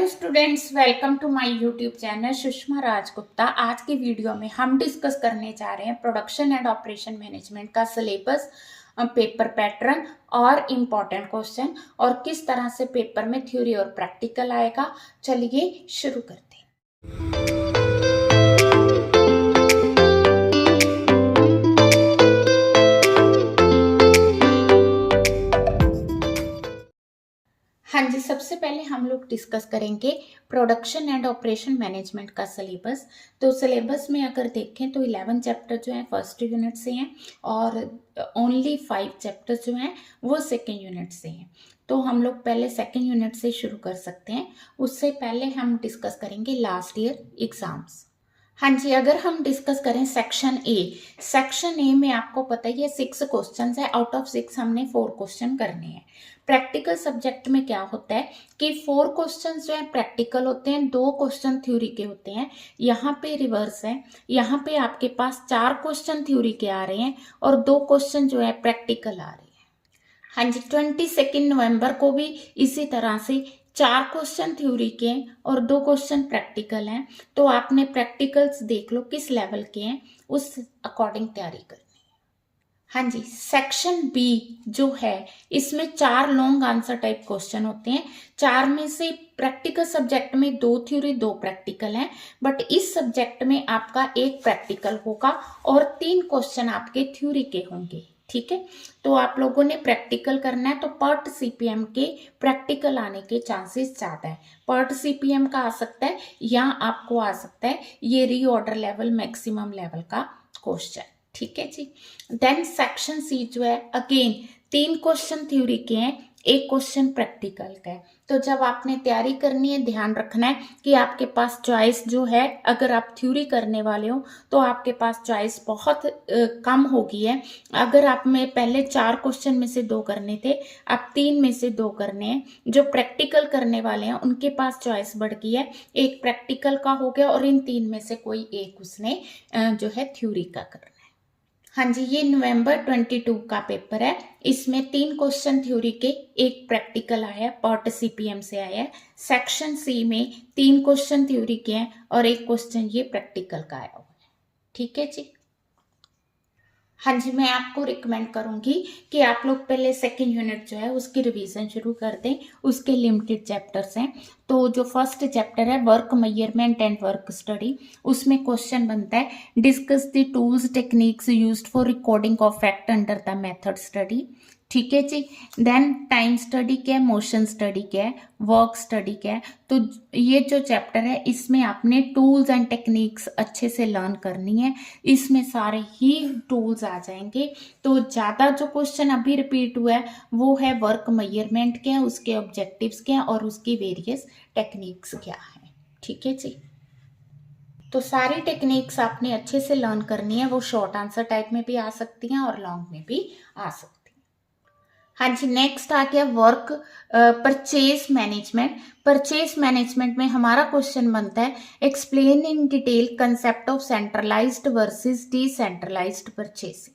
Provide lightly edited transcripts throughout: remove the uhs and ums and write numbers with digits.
Students, welcome to my YouTube channel Sushma Rajgupta. आज की video में हम डिस्कस करने जा रहे हैं प्रोडक्शन एंड ऑपरेशन मैनेजमेंट का सिलेबस, पेपर पैटर्न और इम्पॉर्टेंट क्वेश्चन, और किस तरह से पेपर में थ्योरी और प्रैक्टिकल आएगा। चलिए शुरू करते हैं। हाँ जी, सबसे पहले हम लोग डिस्कस करेंगे प्रोडक्शन एंड ऑपरेशन मैनेजमेंट का सिलेबस। तो सिलेबस में अगर देखें तो 11 चैप्टर जो हैं फर्स्ट यूनिट से हैं और ओनली 5 चैप्टर जो हैं वो सेकेंड यूनिट से हैं। तो हम लोग पहले सेकेंड यूनिट से शुरू कर सकते हैं। उससे पहले हम डिस्कस करेंगे लास्ट ईयर एग्जाम्स। हाँ जी, अगर हम डिस्कस करें सेक्शन ए में आपको पता ही है 6 क्वेश्चन है। आउट ऑफ 6 हमने 4 क्वेश्चन करने हैं। प्रैक्टिकल सब्जेक्ट में क्या होता है कि 4 क्वेश्चन जो है प्रैक्टिकल होते हैं, 2 क्वेश्चन थ्योरी के होते हैं। यहाँ पे रिवर्स है, यहाँ पे आपके पास 4 क्वेश्चन थ्योरी के आ रहे हैं और 2 क्वेश्चन जो है प्रैक्टिकल आ रहे हैं। हाँ जी, 22 नवंबर को भी इसी तरह से 4 क्वेश्चन थ्योरी के हैं और 2 क्वेश्चन प्रैक्टिकल हैं। तो आपने प्रैक्टिकल्स देख लो किस लेवल के हैं, उस अकॉर्डिंग तैयारी करनी है। हाँ जी, सेक्शन बी जो है इसमें 4 लॉन्ग आंसर टाइप क्वेश्चन होते हैं। 4 में से प्रैक्टिकल सब्जेक्ट में 2 थ्योरी 2 प्रैक्टिकल हैं, बट इस सब्जेक्ट में आपका 1 प्रैक्टिकल होगा और 3 क्वेश्चन आपके थ्योरी के होंगे। ठीक है, तो आप लोगों ने प्रैक्टिकल करना है। तो पर्ट सीपीएम के प्रैक्टिकल आने के चांसेस ज्यादा है। पर्ट सीपीएम का आ सकता है या आपको आ सकता है ये रीऑर्डर लेवल मैक्सिमम लेवल का क्वेश्चन। ठीक है जी। देन सेक्शन सी जो है अगेन 3 क्वेश्चन थ्योरी के हैं, 1 क्वेश्चन प्रैक्टिकल का है। तो जब आपने तैयारी करनी है ध्यान रखना है कि आपके पास चॉइस जो है, अगर आप थ्योरी करने वाले हो तो आपके पास चॉइस बहुत कम होगी है। अगर आप में पहले 4 क्वेश्चन में से 2 करने थे, अब 3 में से 2 करने हैं। जो प्रैक्टिकल करने वाले हैं उनके पास चॉइस बढ़ गई है, 1 प्रैक्टिकल का हो गया और इन 3 में से कोई एक उसने जो है थ्योरी का करना है। हाँ जी, ये नवंबर 22 का पेपर है। इसमें 3 क्वेश्चन थ्योरी के, 1 प्रैक्टिकल आया है, पार्ट सीपीएम से आया है। सेक्शन सी में 3 क्वेश्चन थ्योरी के हैं और 1 क्वेश्चन ये प्रैक्टिकल का आया हुआ है। ठीक है जी। हाँ जी, मैं आपको रिकमेंड करूंगी कि आप लोग पहले सेकेंड यूनिट जो है उसकी रिवीजन शुरू कर दें। उसके लिमिटेड चैप्टर्स हैं। तो जो फर्स्ट चैप्टर है work measurement and work study, उसमें क्वेश्चन बनता है discuss the tools techniques used for recording of fact under the method study. ठीक है जी। देन टाइम स्टडी क्या है, मोशन स्टडी क्या है, वर्क स्टडी क्या है। तो ये जो चैप्टर है इसमें आपने टूल्स एंड टेक्निक्स अच्छे से लर्न करनी है। इसमें सारे ही टूल्स आ जाएंगे। तो ज़्यादा जो क्वेश्चन अभी रिपीट हुआ है वो है वर्क मेजरमेंट क्या है, उसके ऑब्जेक्टिव्स क्या है और उसकी वेरियस टेक्निक्स क्या है। ठीक है जी। तो सारी टेक्निक्स आपने अच्छे से लर्न करनी है। वो शॉर्ट आंसर टाइप में भी आ सकती हैं और लॉन्ग में भी आ सकती हैं। हाँ जी, नेक्स्ट आ गया work purchase management. Purchase management में हमारा क्वेश्चन बनता है explain in detail concept of centralised versus decentralised purchasing.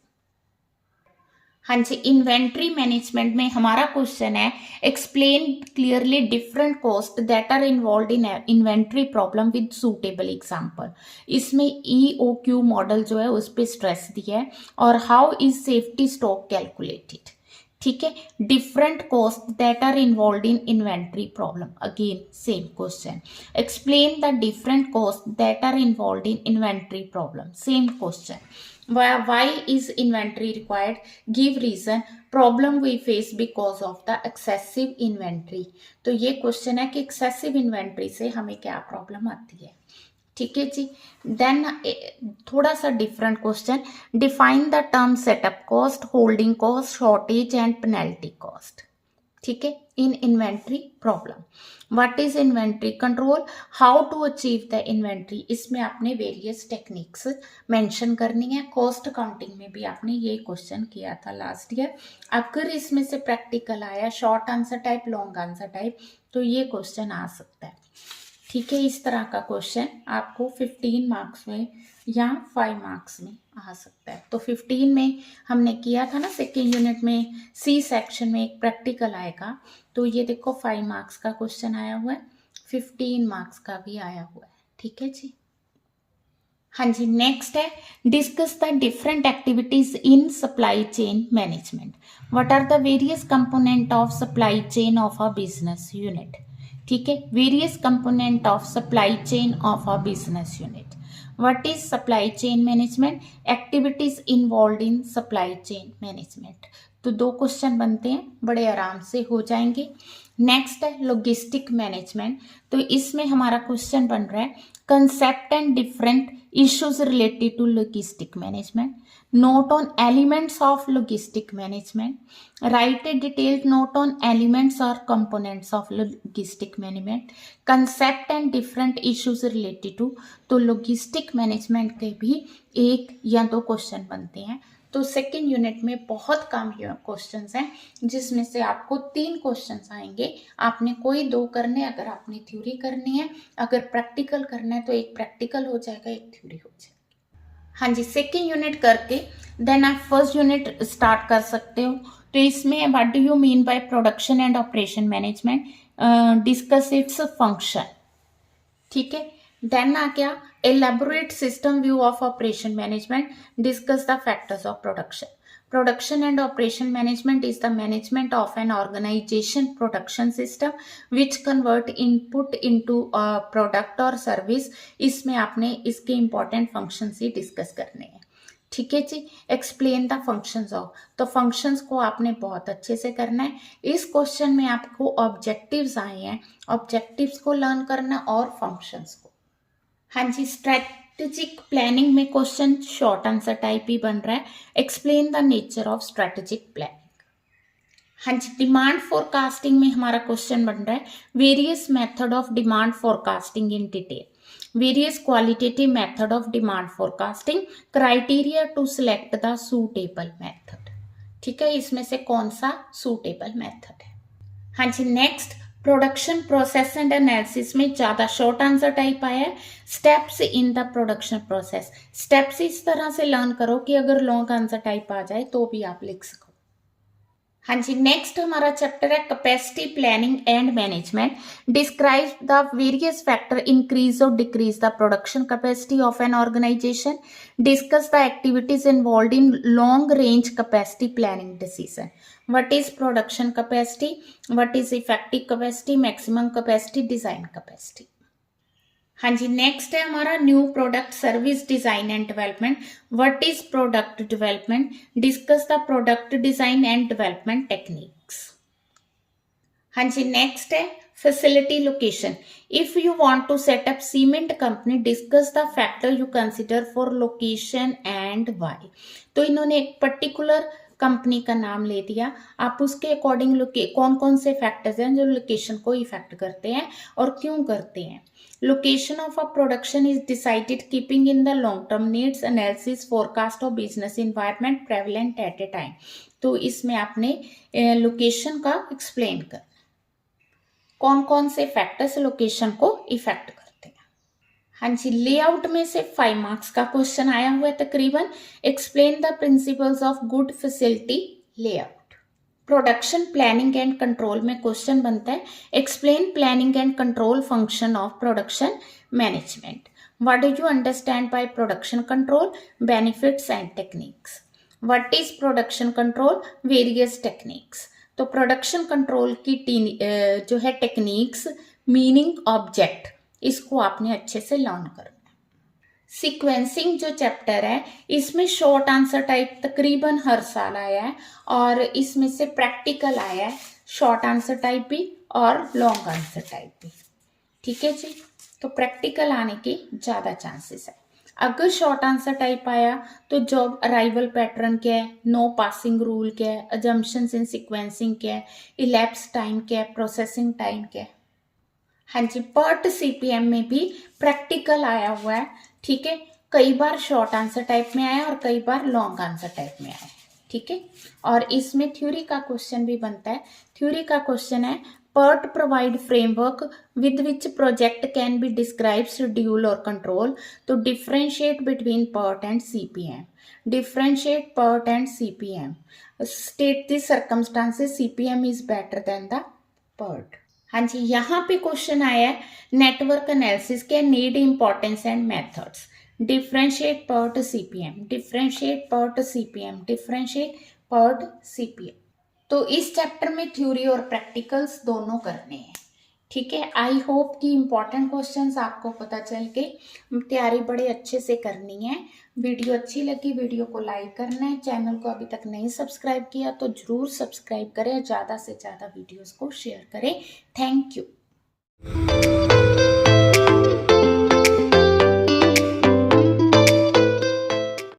हाँ जी, इन्वेंट्री मैनेजमेंट में हमारा क्वेश्चन है explain clearly different cost that are involve in inventory problem with suitable example. इसमें EOQ मॉडल जो है उस पर स्ट्रेस दिया है और how is safety stock calculated. ठीक है, different cost that are involve in inventory problem, again same question. Explain the different cost that are involve in inventory problem, same question. Why is inventory required? Give reason. Problem we face because of the excessive inventory. तो ये question है कि excessive inventory से हमें क्या problem आती है। ठीक है जी। देन थोड़ा सा different question, define the term setup cost, holding cost, shortage and penalty cost. ठीक है, in inventory problem. What is inventory control, how to achieve the inventory. इसमें आपने वेरियस टेक्निक्स मेंशन करनी है। कॉस्ट काउंटिंग में भी आपने ये क्वेश्चन किया था लास्ट ईयर। अगर इसमें से प्रैक्टिकल आया short answer type, long answer type, तो ये क्वेश्चन आ सकता है। ठीक है, इस तरह का क्वेश्चन आपको 15 मार्क्स में या 5 मार्क्स में आ सकता है। तो 15 में हमने किया था ना, सेकेंड यूनिट में सी सेक्शन में एक प्रैक्टिकल आएगा। तो ये देखो 5 मार्क्स का क्वेश्चन आया हुआ है। 15 मार्क्स का भी आया हुआ है। ठीक है जी। हाँ जी, नेक्स्ट है discuss the different activities in supply chain management. What are the various component of supply chain of a business unit. ठीक है, various component of supply chain of a business unit. What is supply chain management, activities involve in supply chain management. तो 2 question बनते हैं, बड़े आराम से हो जाएंगे। नेक्स्ट है लॉजिस्टिक मैनेजमेंट। तो इसमें हमारा क्वेश्चन बन रहा है concept and different issues related to logistic management, note on elements of logistic management, write a detailed note on elements or components of logistic management, concept and different issues related to। तो logistic management के भी 1 या 2 question बनते हैं। तो second unit में बहुत कम questions हैं, जिसमें से आपको 3 क्वेश्चंस आएंगे। आपने कोई 2 करने, अगर आपने थ्योरी करनी है, अगर प्रैक्टिकल करना है तो 1 प्रैक्टिकल हो जाएगा, 1 थ्योरी हो जाएगी। हाँ जी, सेकेंड यूनिट करके देन आप फर्स्ट यूनिट स्टार्ट कर सकते हो। तो इसमें what do you mean by production and operation management, discuss its function. ठीक है, देन आ गया elaborate system view of operation management, discuss the factors of production। Production and operation management is the management of an organization production system which convert input into a product or service। इसमें आपने इसके important functions ही discuss करने हैं। ठीक है जी। Explain the functions of, तो functions को आपने बहुत अच्छे से करना है। इस क्वेश्चन में आपको ऑब्जेक्टिव्स आए हैं, ऑब्जेक्टिव्स को लर्न करना और फंक्शंस को। हाँ जी, स्ट्रेटेजिक प्लानिंग में क्वेश्चन शॉर्ट आंसर टाइप ही बन रहा है। Explain the nature of strategic planning. हाँ जी, डिमांड फोरकास्टिंग में हमारा क्वेश्चन बन रहा है various method of demand forecasting in detail, various qualitative method of demand forecasting, criteria to select the suitable method. ठीक है, इसमें से कौन सा सूटेबल मेथड है। हाँ जी, next production process and analysis में ज्यादा शॉर्ट आंसर टाइप आया है steps in the production process. Steps इस तरह से लर्न करो कि अगर लॉन्ग आंसर टाइप आ जाए तो भी आप लिख सको। हाँ जी, नेक्स्ट हमारा चैप्टर है capacity planning and management. Describe the various factor increase और decrease the production capacity of an organisation. Discuss the activities involve in long range capacity planning decision. What is production capacity, what is effective capacity, maximum capacity, design capacity. हाँ जी, next है हमारा new product service design and development. What is product development, discuss the product design and development techniques. हाँ जी, next है facility location. If you want to set up cement company, discuss the factor you consider for location and why. तो इन्होंने एक particular company का नाम ले दिया, आप उसके अकॉर्डिंग कौन कौन से फैक्टर्स हैं जो लोकेशन को इफेक्ट करते हैं और क्यों करते हैं। Location of a production is decided keeping in the long term needs analysis forecast of business environment prevalent at a time. तो इसमें आपने लोकेशन का एक्सप्लेन कर कौन कौन से फैक्टर्स लोकेशन को इफेक्ट करते हैं। हाँ जी, लेआउट में से 5 मार्क्स का क्वेश्चन आया हुआ है तकरीबन। Explain the principles of good facility layout. Production planning and control में क्वेश्चन बनता है explain planning and control function of production management. What do you understand by production control, benefits and techniques. What is production control, various techniques. तो production control की जो है techniques, meaning, object, इसको आपने अच्छे से लर्न करना। सीक्वेंसिंग जो चैप्टर है इसमें शॉर्ट आंसर टाइप तकरीबन हर साल आया है और इसमें से प्रैक्टिकल आया है, शॉर्ट आंसर टाइप भी और लॉन्ग आंसर टाइप भी। ठीक है जी, तो प्रैक्टिकल आने के ज़्यादा चांसेस है। अगर शॉर्ट आंसर टाइप आया तो जॉब अराइवल पैटर्न क्या है, नो पासिंग रूल क्या है, अजम्पशंस इन सीक्वेंसिंग क्या है, इलैप्स टाइम क्या है, प्रोसेसिंग टाइम क्या है। हाँ जी, पर्ट सीपीएम में भी प्रैक्टिकल आया हुआ है। ठीक है, कई बार शॉर्ट आंसर टाइप में आया और कई बार लॉन्ग आंसर टाइप में आया। ठीक है, और इसमें थ्योरी का क्वेश्चन भी बनता है। थ्योरी का क्वेश्चन है PERT provide framework with which project can be described, schedule or control। तो differentiate between PERT and CPM। Differentiate PERT and CPM। State the circumstances CPM is better than the PERT। हाँ जी, यहाँ पे question आया है network analysis के need, importance and methods. Differentiate PERT CPM, differentiate PERT CPM, differentiate PERT CPM. तो इस chapter में theory और प्रैक्टिकल्स दोनों करने हैं। ठीक है, आई होप कि इंपॉर्टेंट क्वेश्चंस आपको पता चल के तैयारी बड़े अच्छे से करनी है। वीडियो अच्छी लगी, वीडियो को लाइक करना है। चैनल को अभी तक नहीं सब्सक्राइब किया तो जरूर सब्सक्राइब करें, ज़्यादा से ज़्यादा वीडियोस को शेयर करें। Thank you.